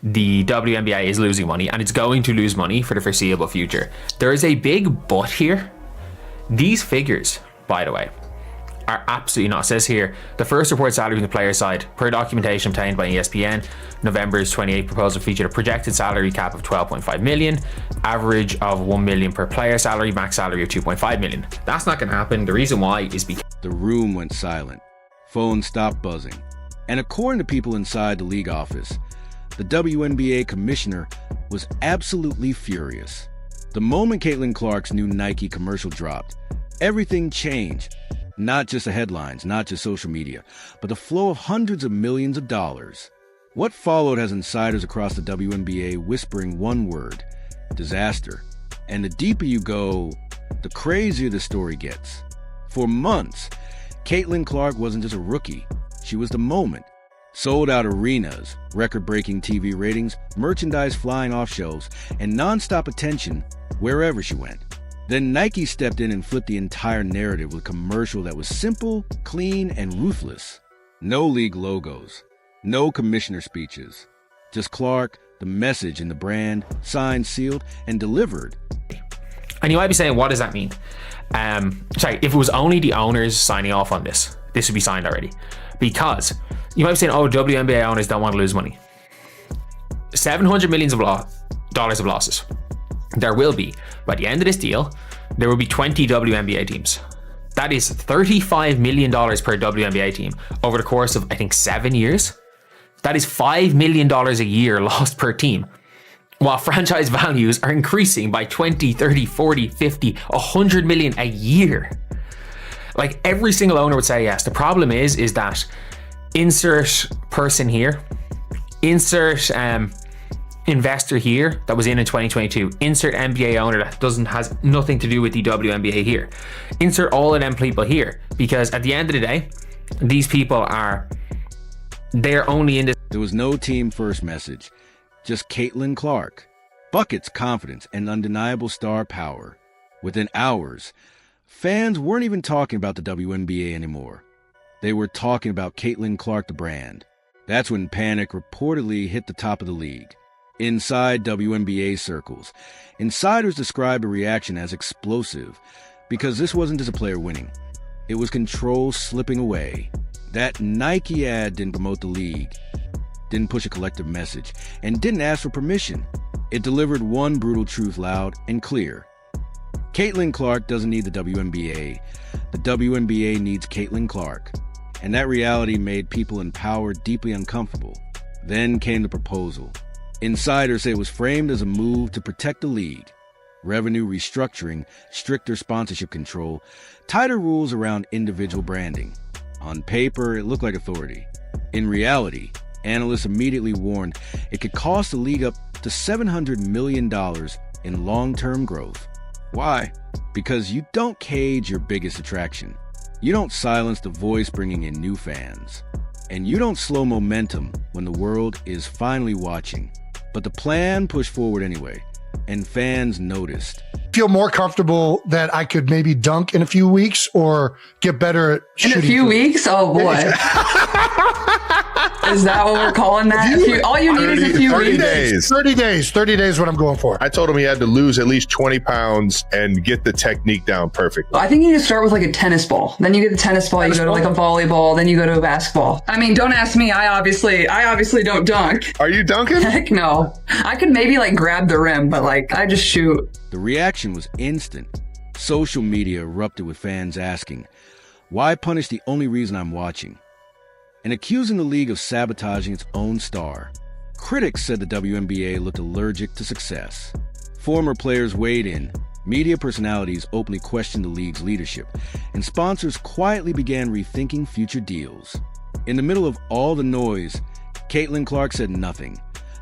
the WNBA is losing money, and it's going to lose money for the foreseeable future. There is a big but here. These figures, by the way, are absolutely not. It says here, the first report salary from the player side, per documentation obtained by ESPN, November's 28 proposal featured a projected salary cap of 12.5 million, average of 1 million per player salary, max salary of 2.5 million. That's not going to happen. The reason why is because the room went silent. Phones stopped buzzing. And according to people inside the league office, the WNBA commissioner was absolutely furious. The moment Caitlin Clark's new Nike commercial dropped, everything changed. Not just the headlines, not just social media, but the flow of hundreds of millions of dollars. What followed has insiders across the WNBA whispering one word: disaster. And the deeper you go, the crazier the story gets. For months, Caitlin Clark wasn't just a rookie. She was the moment. Sold out arenas, record-breaking TV ratings, merchandise flying off shelves, and non-stop attention wherever she went. Then Nike stepped in and flipped the entire narrative with a commercial that was simple, clean, and ruthless. No league logos, no commissioner speeches. Just Clark, the message, and the brand, signed, sealed, and delivered. And you might be saying, what does that mean? If it was only the owners signing off on this would be signed already. Because you might be saying, oh, WNBA owners don't want to lose money. $700 million of losses. There will be, by the end of this deal, there will be 20 WNBA teams. That is $35 million per WNBA team over the course of, I think, 7 years. That is $5 million a year lost per team, while franchise values are increasing by 20, 30, 40, 50, 100 million a year. Like, every single owner would say yes. The problem is that insert person here, insert investor here that was in 2022, insert NBA owner that has nothing to do with the WNBA here, insert all of them people here, because at the end of the day, these people they're only in this. There was no team first message, just Caitlin Clark, buckets, confidence, and undeniable star power. Within hours, fans weren't even talking about the WNBA anymore. They were talking about Caitlin Clark, the brand. That's when panic reportedly hit the top of the league. Inside WNBA circles, insiders described the reaction as explosive because this wasn't just a player winning. It was control slipping away. That Nike ad didn't promote the league, didn't push a collective message, and didn't ask for permission. It delivered one brutal truth loud and clear. Caitlin Clark doesn't need the WNBA. The WNBA needs Caitlin Clark. And that reality made people in power deeply uncomfortable. Then came the proposal. Insiders say it was framed as a move to protect the league. Revenue restructuring, stricter sponsorship control, tighter rules around individual branding. On paper, it looked like authority. In reality, analysts immediately warned it could cost the league up to $700 million in long-term growth. Why? Because you don't cage your biggest attraction. You don't silence the voice bringing in new fans. And you don't slow momentum when the world is finally watching. But the plan pushed forward anyway, and fans noticed. Feel more comfortable that I could maybe dunk in a few weeks or get better at shooting. In a few weeks? Oh boy. Is that what we're calling that? All you need is a few 30 weeks. days. 30 days. 30 days what I'm going for. I told him he had to lose at least 20 pounds and get the technique down perfectly. I think you need to start with like a tennis ball. Then you get the tennis ball, you go to like a volleyball, then you go to a basketball. I mean, don't ask me. I obviously don't dunk. Are you dunking? Heck no. I could maybe like grab the rim, but like I just shoot. The reaction was instant. Social media erupted with fans asking, why punish the only reason I'm watching? And accusing the league of sabotaging its own star. Critics said the WNBA looked allergic to success. Former players weighed in, media personalities openly questioned the league's leadership, and sponsors quietly began rethinking future deals. In the middle of all the noise, Caitlin Clark said nothing.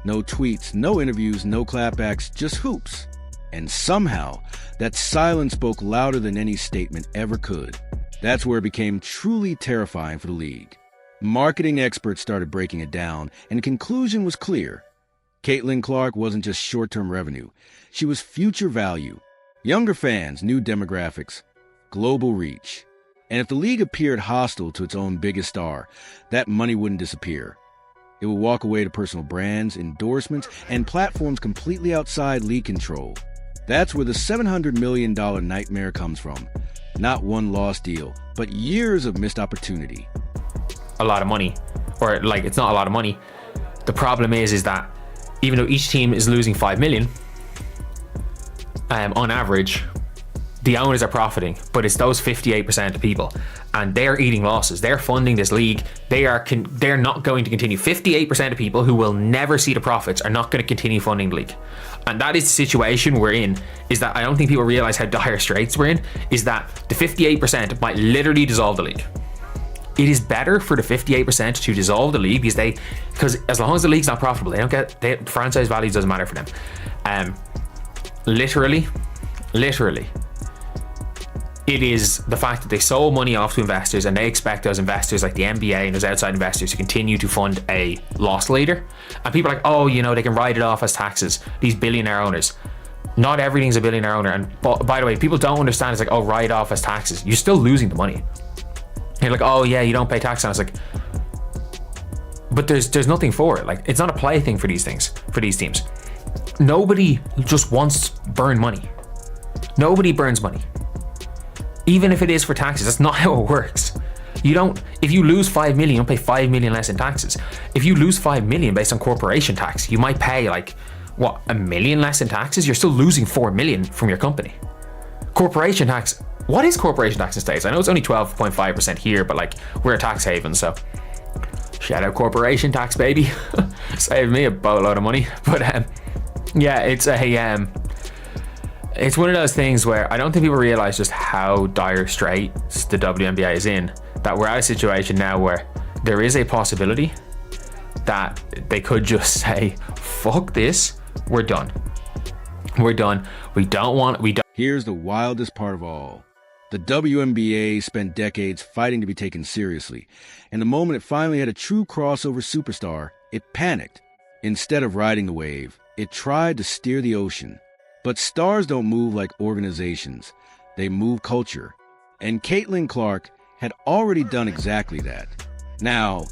No tweets, no interviews, no clapbacks, just hoops. And somehow, that silence spoke louder than any statement ever could. That's where it became truly terrifying for the league. Marketing experts started breaking it down, and the conclusion was clear. Caitlin Clark wasn't just short-term revenue. She was future value. Younger fans, new demographics, global reach. And if the league appeared hostile to its own biggest star, that money wouldn't disappear. It will walk away to personal brands, endorsements, and platforms completely outside league control. That's where the $700 million nightmare comes from. Not one lost deal, but years of missed opportunity. A lot of money. Or, like, it's not a lot of money. The problem is that even though each team is losing 5 million, on average, the owners are profiting, but it's those 58% of people, and they're eating losses. They're funding this league. They're not going to continue. 58% of people who will never see the profits are not going to continue funding the league, and that is the situation we're in. Is that I don't think people realize how dire straits we're in. Is that the 58% might literally dissolve the league. It is better for the 58% to dissolve the league because as long as the league's not profitable, franchise value doesn't matter for them. Literally, it is the fact that they sold money off to investors and they expect those investors like the NBA and those outside investors to continue to fund a loss leader. And people are like, oh, they can write it off as taxes, these billionaire owners. Not everything's a billionaire owner. And by the way, people don't understand. It's like, oh, write it off as taxes. You're still losing the money. You're like, oh yeah, you don't pay tax on it. It's like, but there's nothing for it. Like, it's not a play thing for these things, for these teams. Nobody just wants to burn money. Nobody burns money. Even if it is for taxes, that's not how it works. If you lose 5 million, you don't pay 5 million less in taxes. If you lose 5 million based on corporation tax, you might pay like, what, $1 million less in taxes? You're still losing 4 million from your company. Corporation tax, what is corporation tax in States? I know it's only 12.5% here, but like, we're a tax haven, so shout out corporation tax, baby. Saved me a boatload of money. But yeah, it's one of those things where I don't think people realize just how dire straits the WNBA is in, that we're at a situation now where there is a possibility that they could just say, fuck this, we're done. Here's the wildest part of all. The WNBA spent decades fighting to be taken seriously, and the moment it finally had a true crossover superstar, it panicked. Instead of riding the wave, it tried to steer the ocean. But stars don't move like organizations. They move culture. And Caitlin Clark had already done exactly that. Now,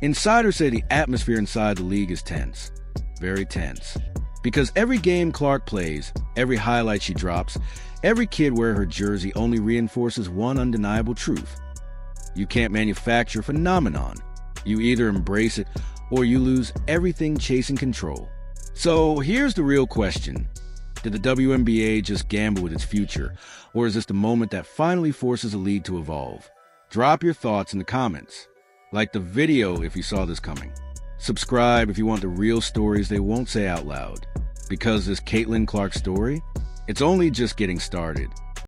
insiders say the atmosphere inside the league is tense. Very tense. Because every game Clark plays, every highlight she drops, every kid wearing her jersey only reinforces one undeniable truth. You can't manufacture a phenomenon. You either embrace it or you lose everything chasing control. So here's the real question. Did the WNBA just gamble with its future, or is this the moment that finally forces the league to evolve? Drop your thoughts in the comments. Like the video if you saw this coming. Subscribe if you want the real stories they won't say out loud. Because this Caitlin Clark story, it's only just getting started.